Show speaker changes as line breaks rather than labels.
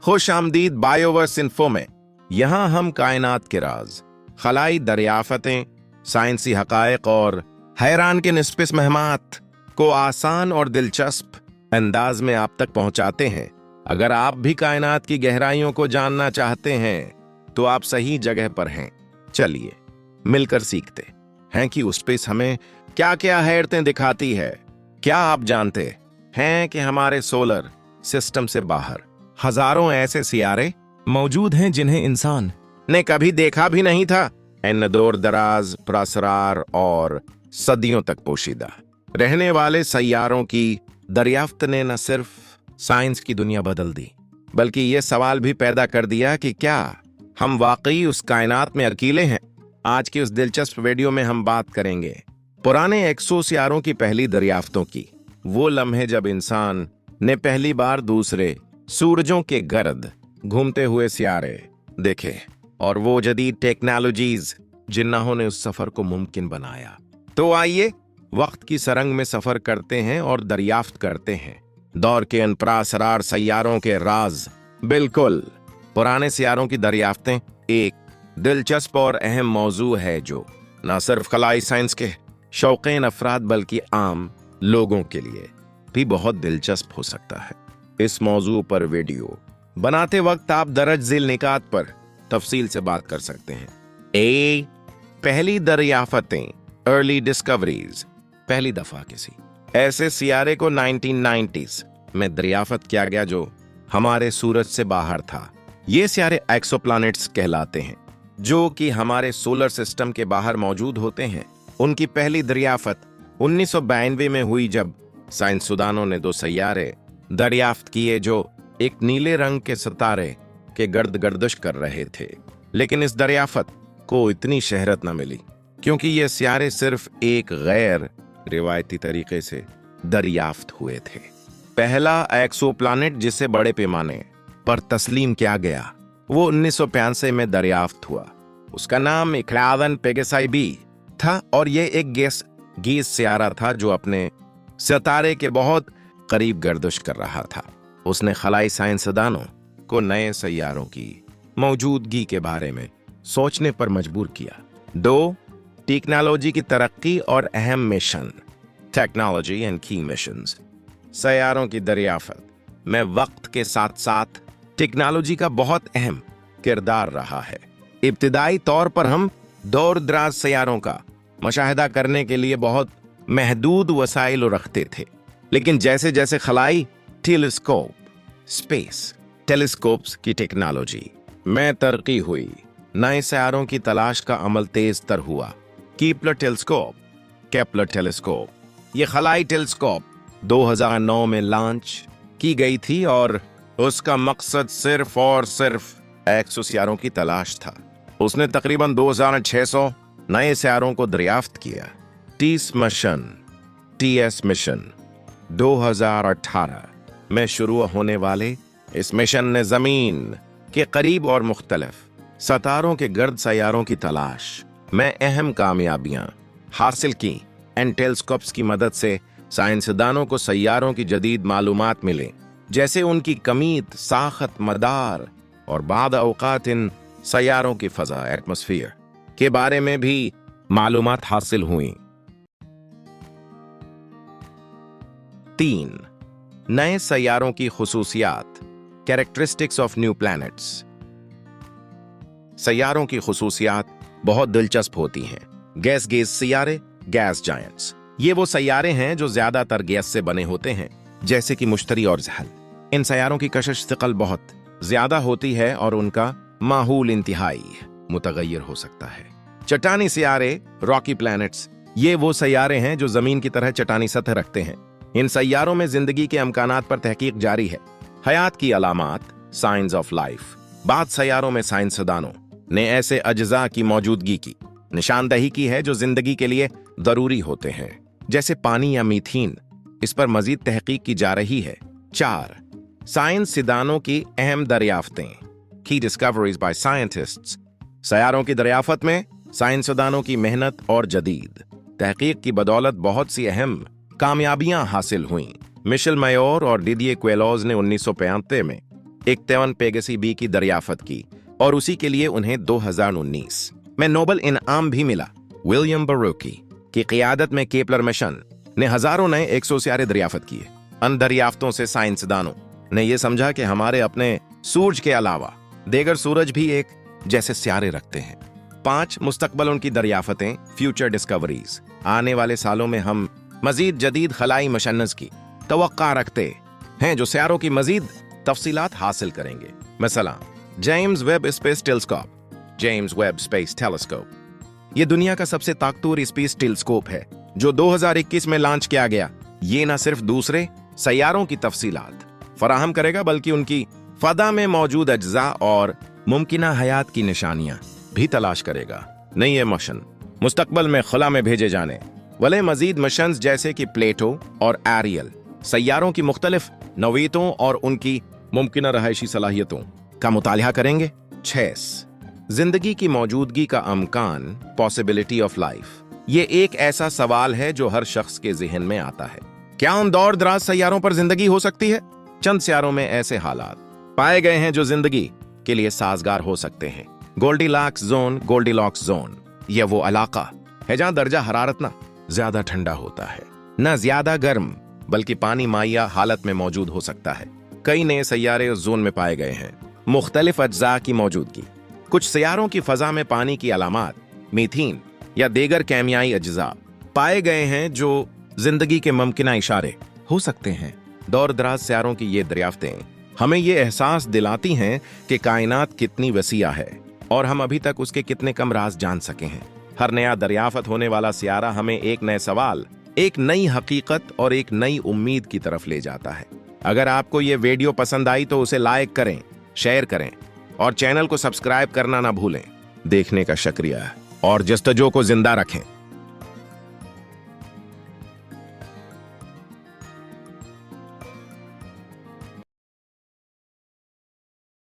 खुश आमदीद Bioverse info में। यहाँ हम कायनात के राज, खलाई दरियाफतें, साइंसी हकायक और हैरान के निस्पिस महमात को आसान और दिलचस्प अंदाज में आप तक पहुंचाते हैं। अगर आप भी कायनात की गहराइयों को जानना चाहते हैं तो आप सही जगह पर हैं। चलिए मिलकर सीखते हैं कि उस स्पेस हमें क्या क्या हैरतें दिखाती है। क्या आप जानते हैं कि हमारे सोलर सिस्टम से बाहर हजारों ऐसे सियारे मौजूद हैं जिन्हें इंसान ने कभी देखा भी नहीं था। इन दूर दराज, प्रसरार और सदियों तक पोशीदा रहने वाले सैयारों की दरियाफ्त ने न सिर्फ साइंस की दुनिया बदल दी, बल्कि ये सवाल भी पैदा कर दिया कि क्या हम वाकई उस कायनात में अकेले हैं। आज की उस दिलचस्प वीडियो में हम बात करेंगे पुराने एक्सोसियारों की पहली दरियाफ्तों की, वो लम्हे जब इंसान ने पहली बार दूसरे सूरजों के गर्द घूमते हुए सियारे देखे, और वो जदीद टेक्नोलॉजीज जिन्होंने उस सफर को मुमकिन बनाया। तो आइए वक्त की सरंग में सफर करते हैं और दरियाफ्त करते हैं दौर के अन प्रासरार सैयारों के राज। बिल्कुल, पुराने सियारों की दरियाफ्तें एक दिलचस्प और अहम मौजू है जो न सिर्फ खलाई साइंस के शौकीन अफराद बल्कि आम लोगों के लिए भी बहुत दिलचस्प हो सकता है। इस मौजू पर वीडियो बनाते वक्त आप दरज झेल निकात पर तफसील से बात कर सकते हैं। पहली दरियाफतें, अर्ली डिस्कवरीज। पहली दफा किसी ऐसे सियारे को 1990s में दरियाफत किया गया जो हमारे सूरज से बाहर था। ये सियारे एक्सोप्लैनेट्स कहलाते हैं, जो कि हमारे सोलर सिस्टम के बाहर मौजूद होते हैं। उनकी पहली दरियाफत 1992 में हुई जब साइंसदानों ने दो सैयारे दरियाफ्त किए जो एक नीले रंग के सितारे के गर्द गर्दिश कर रहे थे। लेकिन इस दरियाफत को इतनी शहरत न मिली क्योंकि ये सियारे सिर्फ एक गैर रिवायती तरीके से दरियाफ्त हुए थे। पहला एक्सोप्लैनेट जिसे बड़े पैमाने पर तस्लीम किया गया वो 1985 में दरियाफ्त हुआ। उसका नाम इक्लावन पेगासी बी था और यह एक गैस सियारा था जो अपने सितारे के बहुत करीब गर्दिश कर रहा था। उसने खलाई साइंसदानों को नए सैयारों की मौजूदगी के बारे में सोचने पर मजबूर किया। 2. टेक्नोलॉजी की तरक्की और अहम मिशन। टेक्नोलॉजी एंड की मिशंस। सैयारों की दरियाफत में वक्त के साथ साथ टेक्नोलॉजी का बहुत अहम किरदार रहा है। इब्तिदाई तौर पर हम दूर दराज सैयारों का मुशाहिदा करने के लिए बहुत महदूद वसाइल रखते थे, लेकिन जैसे जैसे खलाई टेलीस्कोप, स्पेस टेलीस्कोप्स की टेक्नोलॉजी में तरक्की हुई, नए सैयारों की तलाश का अमल तेज तर हुआ। केपलर टेलीस्कोप, ये खलाई टेलीस्कोप 2009 में लॉन्च की गई थी और उसका मकसद सिर्फ और सिर्फ एक्सोसियारों की तलाश था। उसने तकरीबन 2600 नए सैयारों को दरियाफ्त किया। टीएस मिशन 2018 में शुरू होने वाले इस मिशन ने जमीन के करीब और मुख्तलिफ सितारों के गर्द सैयारों की तलाश में अहम कामयाबियां हासिल की। इन टेलीस्कोप्स की मदद से साइंसदानों को सैयारों की जदीद मालूमात मिले, जैसे उनकी कमीत, साखत, मदार और बाद औकात इन सैयारों की फजा एटमॉस्फेयर के बारे में भी मालूमात हासिल हुई। 3. नए सैयारों की खुसूसियात, कैरेक्टरिस्टिक्स ऑफ न्यू प्लैनेट्स। सैयारों की खुसूसियात बहुत दिलचस्प होती हैं। गैस सियारे, गैस जायंट्स, ये वो सैयारे हैं जो ज्यादातर गैस से बने होते हैं, जैसे कि मुश्तरी और ज़हल। इन सैयारों की कशिश थकल बहुत ज्यादा होती है और उनका माहौल इंतहाई मुतगय्यर हो सकता है। चट्टानी सियारे, रॉकी प्लैनेट्स, ये वो सैयारे हैं जो जमीन की तरह चट्टानी सतह रखते हैं। इन सैयारों में जिंदगी के अमकानात पर तहकीक जारी है। हयात की अलामात, साइंस ऑफ लाइफ। बाद सैयारों में साइंसदानों ने ऐसे अज्जा की मौजूदगी की निशानदही की है जो जिंदगी के लिए जरूरी होते हैं, जैसे पानी या मीथेन। इस पर मजीद तहकीक की जा रही है। 4. साइंसदानों की अहम दरियाफ्तें, की डिस्कवरीज बाय साइंटिस्ट्स। सैयारों की दरियाफत में साइंसदानों की मेहनत और जदीद तहकीक की बदौलत बहुत सी अहम कामयाबियां हासिल हुईं। मिशेल मायोर और डिडिये क्वेलोज ने 1995 में 51 पेगसी बी की दरियाफत की और उसी के लिए उन्हें 2019 में नोबेल इनाम भी मिला। विलियम बरोकी की क़ियादत में केपलर मिशन ने हजारों नए एक्सो सियारे दरियाफत किए। उन दरियाफ्तों से साइंसदानों ने यह समझा कि हमारे अपने सूरज के अलावा देगर सूरज भी एक जैसे सियारे रखते हैं। 5 मुस्तकबल उनकी दरियाफतें, फ्यूचर डिस्कवरीज। आने वाले सालों में हम मजीद जदीद खलाई मिशन्स की तवक्का रखते हैं जो सियारों की मजीद तफसीलात हासिल करेंगे। मसला James Webb space telescope. James Webb space telescope ये दुनिया का सबसे ताकतवर स्पेस टेलीस्कोप है जो 2021 में लॉन्च किया गया। ये न सिर्फ दूसरे सैयारों की तफसीलात फराहम करेगा बल्कि उनकी फदा में मौजूद अज्जा और मुमकिना हयात की निशानियां भी तलाश करेगा। नई मिशन मुस्तकबल में खुला में भेजे जाने वाले मजीद मिशंस जैसे कि प्लेटो और एरियल सैयारों की मुख्तलिफ नौइयतों और उनकी मुमकिना रहायशी सलाहियतों का मुतालिया करेंगे। 6 जिंदगी की मौजूदगी का अमकान, पॉसिबिलिटी ऑफ लाइफ। ये एक ऐसा सवाल है जो हर शख्स के जहन में आता है। क्या उन दौर दराज सैयारों पर जिंदगी हो सकती है? चंद सियारों में ऐसे हालात पाए गए हैं जो जिंदगी के लिए साजगार हो सकते हैं। गोल्डीलॉक्स जोन यह वो इलाका है जहां दर्जा हरारत ना ज्यादा ठंडा होता है न ज्यादा गर्म, बल्कि पानी माइया हालत में मौजूद हो सकता है। कई नए सैयारे उस जोन में पाए गए हैं। मुख्तलिफ अज्जा की मौजूदगी। कुछ सैयारों की फजा में पानी की अलामात, मीथेन या देगर केमियाई अज्जा पाए गए हैं जो जिंदगी के मुमकिना इशारे हो सकते हैं। दौर दराज सैयारों की ये दरियाफ्तें हमें ये एहसास दिलाती हैं कि कायनात कितनी वसीया है और हम अभी तक उसके कितने कम राज जान सके हैं। हर नया दरियाफत होने वाला सियारा हमें एक नए सवाल, एक नई हकीकत और एक नई उम्मीद की तरफ ले जाता है। अगर आपको ये वीडियो पसंद आई तो उसे लाइक करें, शेयर करें और चैनल को सब्सक्राइब करना ना भूलें। देखने का शुक्रिया और जस्तजो को जिंदा रखें।